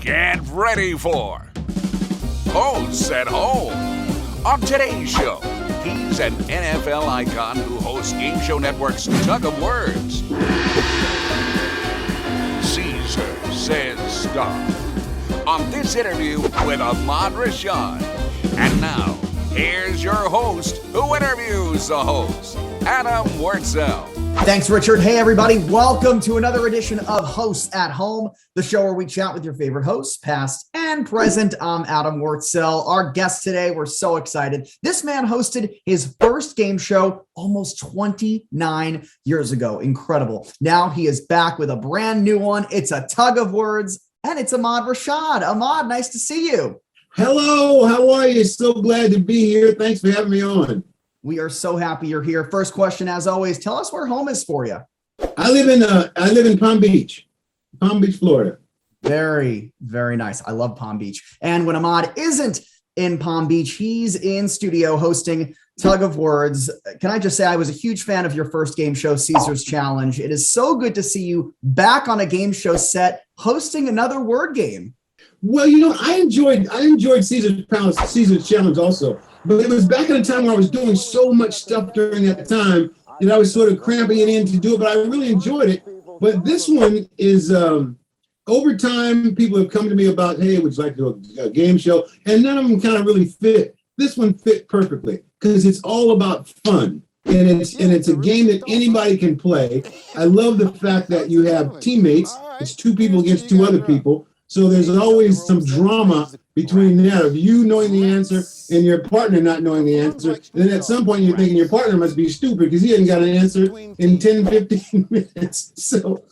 Get ready for Hosts at Home. On today's show, he's an NFL icon who hosts Game Show Network's Tug of Words. Caesar Says Stuff. On this interview with Ahmad Rashad. And now, here's your host who interviews the host, Adam Wurtzel. Thanks, Richard. Hey, everybody. Welcome to another edition of Hosts at Home, the show where we chat with your favorite hosts, past and present. I'm Adam Wurtzel. Our guest today, we're so excited. This man hosted his first game show almost 29 years ago. Incredible. Now he is back with a brand new one. It's a Tug of Words, and it's Ahmad Rashad. Ahmad, nice to see you. Hello, how are you? So glad to be here. Thanks for having me on. We are so happy you're here. First question, as always, tell us where home is for you. I live in Palm Beach, Florida. Very, very nice. I love Palm Beach. And when Ahmad isn't in Palm Beach, he's in studio hosting Tug of Words. Can I just say I was a huge fan of your first game show, Caesar's Challenge. It is so good to see you back on a game show set hosting another word game. Well, I enjoyed Caesar's Challenge also. But it was back in a time where I was doing so much stuff during that time that I was sort of cramping it in to do it, but I really enjoyed it. But this one is, over time, people have come to me about, hey, would you like to do a game show? And none of them kind of really fit. This one fit perfectly because it's all about fun. And it's a game that anybody can play. I love the fact that you have teammates. It's two people against two other people. So there's always some drama between that of you knowing the answer and your partner not knowing the answer. And then at some point you're thinking your partner must be stupid because he hasn't got an answer in 10, 15 minutes. So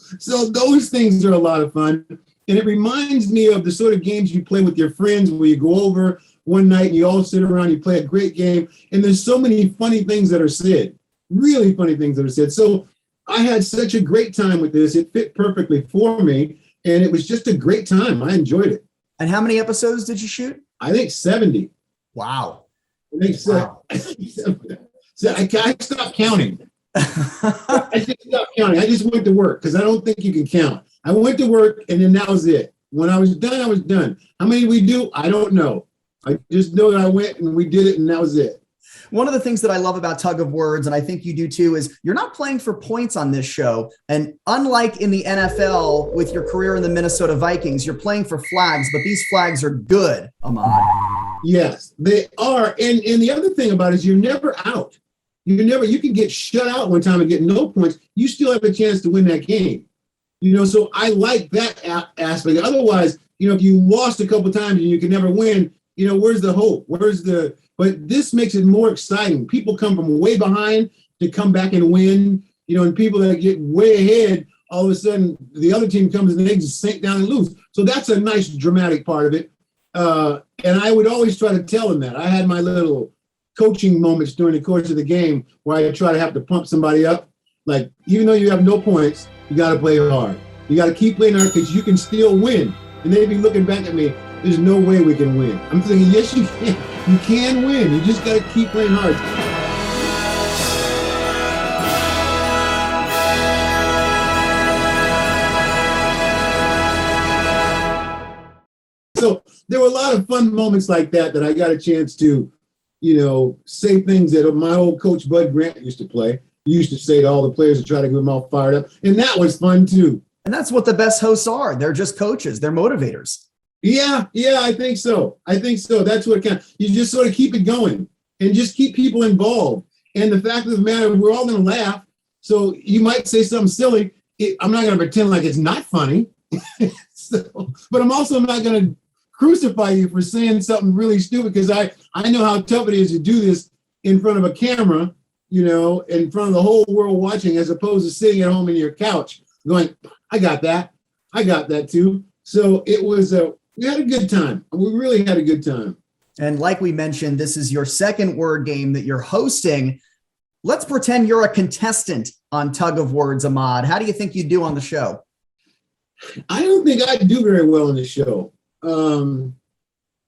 those things are a lot of fun. And it reminds me of the sort of games you play with your friends where you go over one night and you all sit around, you play a great game. And there's so many funny things that are said, really funny things that are said. So I had such a great time with this. It fit perfectly for me. And it was just a great time. I enjoyed it. And how many episodes did you shoot? I think 70. Wow. I think so. So I stopped counting. I just went to work because I don't think you can count. I went to work and then that was it. When I was done, I was done. How many we do? I don't know. I just know that I went and we did it and that was it. One of the things that I love about Tug of Words, and I think you do too, is you're not playing for points on this show. And unlike in the NFL with your career in the Minnesota Vikings, you're playing for flags, but these flags are good, Ahmad. Yes, they are. And the other thing about it is you're never out. You can get shut out one time and get no points. You still have a chance to win that game. So I like that aspect. Otherwise, if you lost a couple times and you can never win, where's the hope? But this makes it more exciting. People come from way behind to come back and win, and people that get way ahead, all of a sudden the other team comes and they just sink down and lose. So that's a nice dramatic part of it. And I would always try to tell them that. I had my little coaching moments during the course of the game where I try to have to pump somebody up. Like, even though you have no points, you got to play hard. You got to keep playing hard because you can still win. And they'd be looking back at me, there's no way we can win. I'm thinking, yes, you can. You can win. You just got to keep playing hard. So there were a lot of fun moments like that I got a chance to, say things that my old coach Bud Grant used to play. He used to say to all the players to try to get them all fired up. And that was fun too. And that's what the best hosts are. They're just coaches. They're motivators. Yeah, I think so. That's what counts. You just sort of keep it going and just keep people involved. And the fact of the matter, we're all going to laugh. So you might say something silly. I'm not going to pretend like it's not funny. But I'm also not going to crucify you for saying something really stupid because I know how tough it is to do this in front of a camera, in front of the whole world watching, as opposed to sitting at home in your couch going, I got that too. So it was we had a good time. We really had a good time. And like we mentioned, this is your second word game that you're hosting. Let's pretend you're a contestant on Tug of Words, Ahmad. How do you think you do on the show? I don't think I do very well on the show.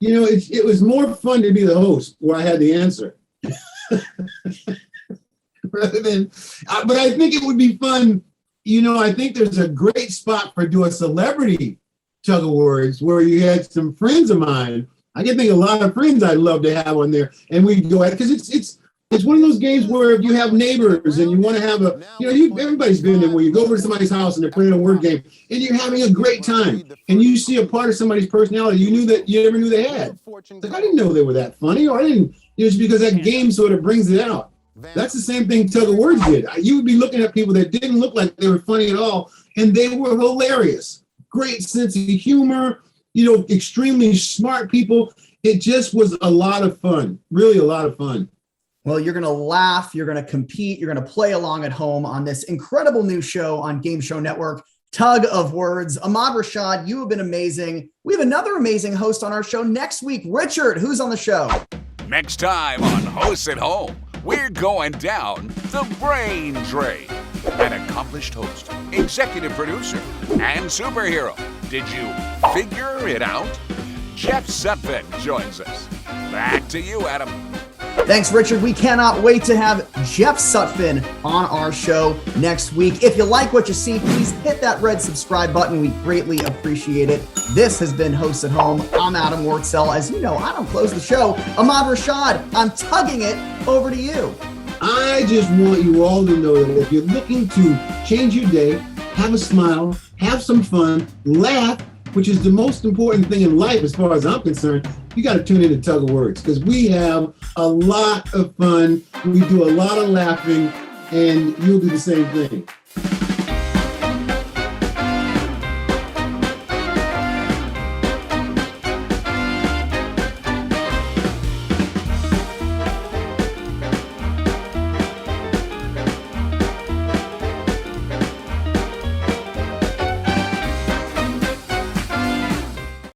It was more fun to be the host where I had the answer. Rather than, but I think it would be fun. I think there's a great spot for do a celebrity Tug of Words, where you had some friends of mine. I can think of a lot of friends I'd love to have on there, and we go at it because it's one of those games where you have neighbors and you want to have everybody's been there where you go over to somebody's house and they're playing a word game and you're having a great time and you see a part of somebody's personality you never knew they had. Like, I didn't know they were that funny, or I didn't. It's because that game sort of brings it out. That's the same thing Tug of Words did. You would be looking at people that didn't look like they were funny at all, and they were hilarious. Great sense of humor, extremely smart people. It just was a lot of fun, really a lot of fun. Well, you're going to laugh, you're going to compete, you're going to play along at home on this incredible new show on Game Show Network, Tug of Words. Ahmad Rashad, you have been amazing. We have another amazing host on our show next week. Richard, who's on the show? Next time on Hosts at Home, we're going down the brain drain. An accomplished host, executive producer, and superhero. Did you figure it out? Jeff Sutphin joins us. Back to you, Adam. Thanks, Richard. We cannot wait to have Jeff Sutphin on our show next week. If you like what you see, please hit that red subscribe button. We greatly appreciate it. This has been Hosts at Home. I'm Adam Wurtzel. As you know, I don't close the show. Ahmad Rashad, I'm tugging it over to you. I just want you all to know that if you're looking to change your day, have a smile, have some fun, laugh, which is the most important thing in life as far as I'm concerned, you got to tune in to Tug of Words because we have a lot of fun. We do a lot of laughing, and you'll do the same thing.